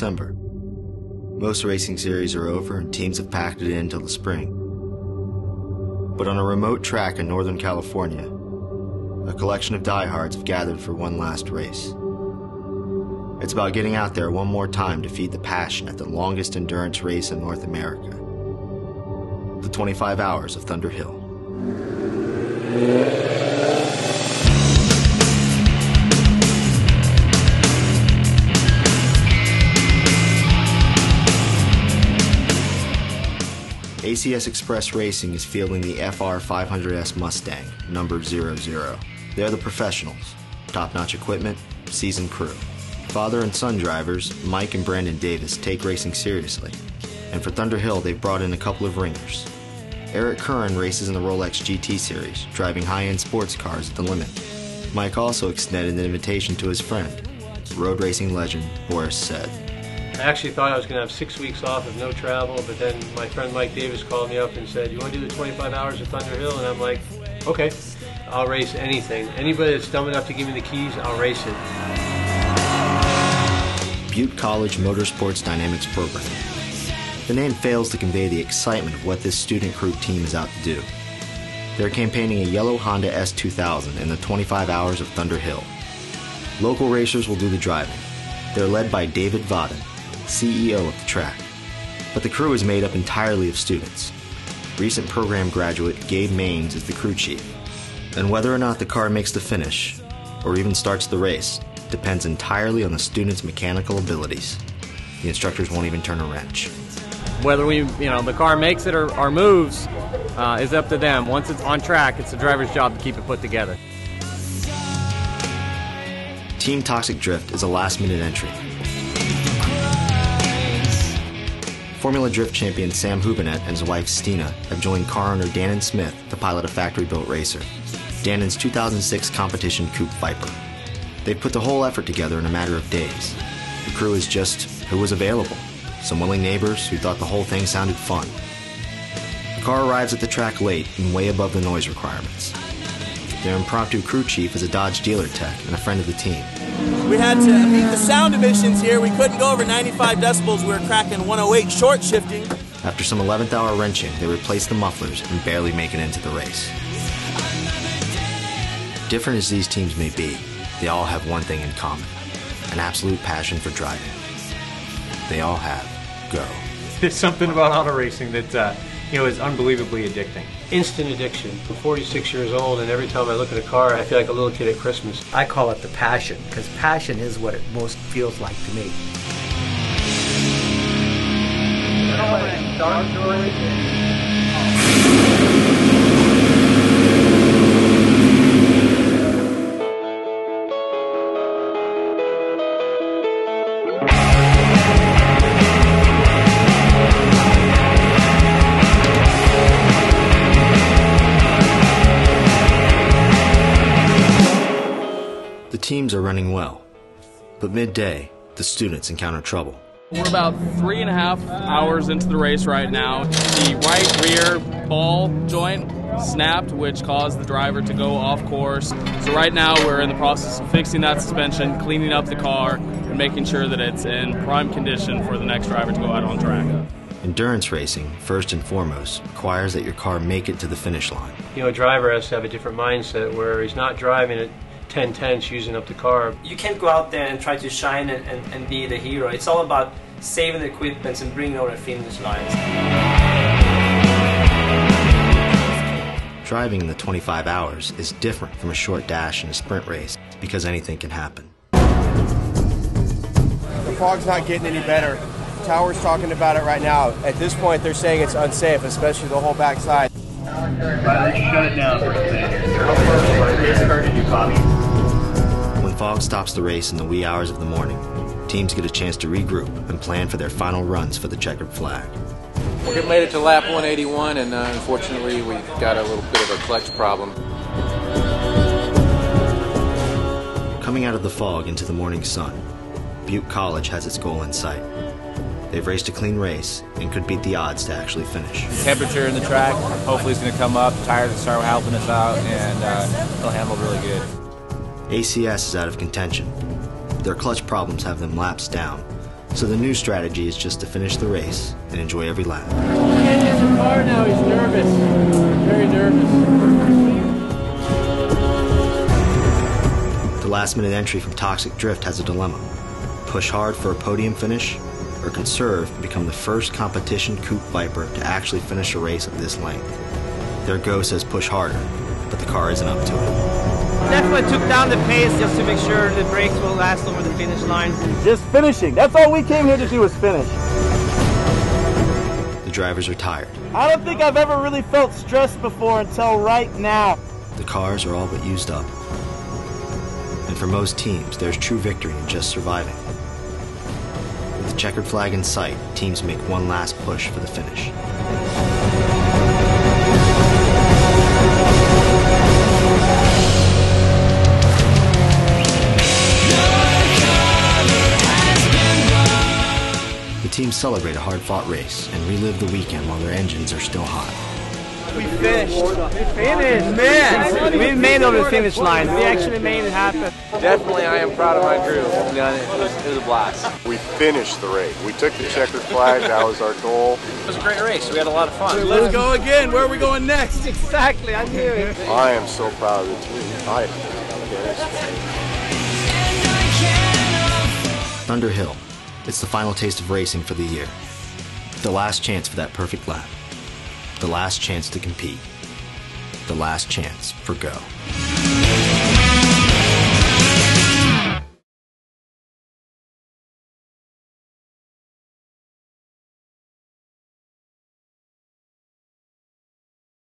December. Most racing series are over and teams have packed it in until the spring. But on a remote track in Northern California, a collection of diehards have gathered for one last race. It's about getting out there one more time to feed the passion at the longest endurance race in North America. The 25 Hours of Thunderhill. ACS Express Racing is fielding the FR 500S Mustang, numbered 00. They're the professionals, top-notch equipment, seasoned crew. Father and son drivers, Mike and Brandon Davis, take racing seriously. And for Thunderhill, they've brought in a couple of ringers. Eric Curran races in the Rolex GT Series, driving high-end sports cars at the limit. Mike also extended an invitation to his friend, road racing legend Boris Said. I actually thought I was going to have 6 weeks off of no travel, but then my friend Mike Davis called me up and said, "You want to do the 25 Hours of Thunderhill?" And I'm like, okay, I'll race anything. Anybody that's dumb enough to give me the keys, I'll race it. Butte College Motorsports Dynamics Program. The name fails to convey the excitement of what this student crew team is out to do. They're campaigning a yellow Honda S2000 in the 25 Hours of Thunderhill. Local racers will do the driving. They're led by David Vodden, CEO of the track. But the crew is made up entirely of students. Recent program graduate Gabe Maines is the crew chief. And whether or not the car makes the finish, or even starts the race, depends entirely on the students' mechanical abilities. The instructors won't even turn a wrench. Whether the car makes it or moves is up to them. Once it's on track, it's the driver's job to keep it put together. Team Toxic Drift is a last-minute entry. Formula Drift champion Sam Houbinet and his wife Stina have joined car owner Dannon Smith to pilot a factory-built racer, Dannon's 2006 competition Coupe Viper. They've put the whole effort together in a matter of days. The crew is just who was available. Some willing neighbors who thought the whole thing sounded fun. The car arrives at the track late and way above the noise requirements. Their impromptu crew chief is a Dodge dealer tech and a friend of the team. We had to meet the sound emissions here. We couldn't go over 95 decibels. We were cracking 108 short shifting. After some 11th hour wrenching, they replaced the mufflers and barely make it into the race. Different as these teams may be, they all have one thing in common: an absolute passion for driving. They all have go. There's something about auto racing that is unbelievably addicting. Instant addiction. I'm 46 years old, and every time I look at a car, I feel like a little kid at Christmas. I call it the passion, because passion is what it most feels like to me. The teams are running well, but midday, the students encounter trouble. We're about 3.5 hours into the race right now. The right rear ball joint snapped, which caused the driver to go off course. So right now we're in the process of fixing that suspension, cleaning up the car, and making sure that it's in prime condition for the next driver to go out on track. Endurance racing, first and foremost, requires that your car make it to the finish line. A driver has to have a different mindset where he's not driving at 10/10 using up the car. You can't go out there and try to shine and be the hero. It's all about saving the equipment and bringing over the finish lines. Driving in the 25 hours is different from a short dash in a sprint race because anything can happen. The fog's not getting any better. Tower's talking about it right now. At this point, they're saying it's unsafe, especially the whole backside. Shut it down for today. When fog stops the race in the wee hours of the morning, teams get a chance to regroup and plan for their final runs for the checkered flag. We made it to lap 181, and unfortunately we got a little bit of a clutch problem. Coming out of the fog into the morning sun, Butte College has its goal in sight. They've raced a clean race and could beat the odds to actually finish. Temperature in the track, hopefully it's going to come up. Tires will start helping us out, and they'll handle really good. ACS is out of contention. Their clutch problems have them laps down, So the new strategy is just to finish the race and enjoy every lap. He can't use the car now, he's nervous. Very nervous. The last-minute entry from Toxic Drift has a dilemma. Push hard for a podium finish, or conserve and become the first competition Coupe Viper to actually finish a race at this length. Their Go says push harder, but the car isn't up to it. Definitely took down the pace just to make sure the brakes will last over the finish line. Just finishing. That's all we came here to do, is finish. The drivers are tired. I don't think I've ever really felt stressed before until right now. The cars are all but used up. And for most teams, there's true victory in just surviving. With the checkered flag in sight, teams make one last push for the finish. The teams celebrate a hard-fought race and relive the weekend while their engines are still hot. We finished. We finished. Man, we made it over the finish line. We actually made it happen. Definitely, I am proud of my crew. It was a blast. We finished the race. We took the checkered flag. That was our goal. It was a great race. We had a lot of fun. Let's go again. Where are we going next? Exactly. I knew it. I am so proud of the team. Thunderhill. It's the final taste of racing for the year. The last chance for that perfect lap. The last chance to compete. The last chance for Go.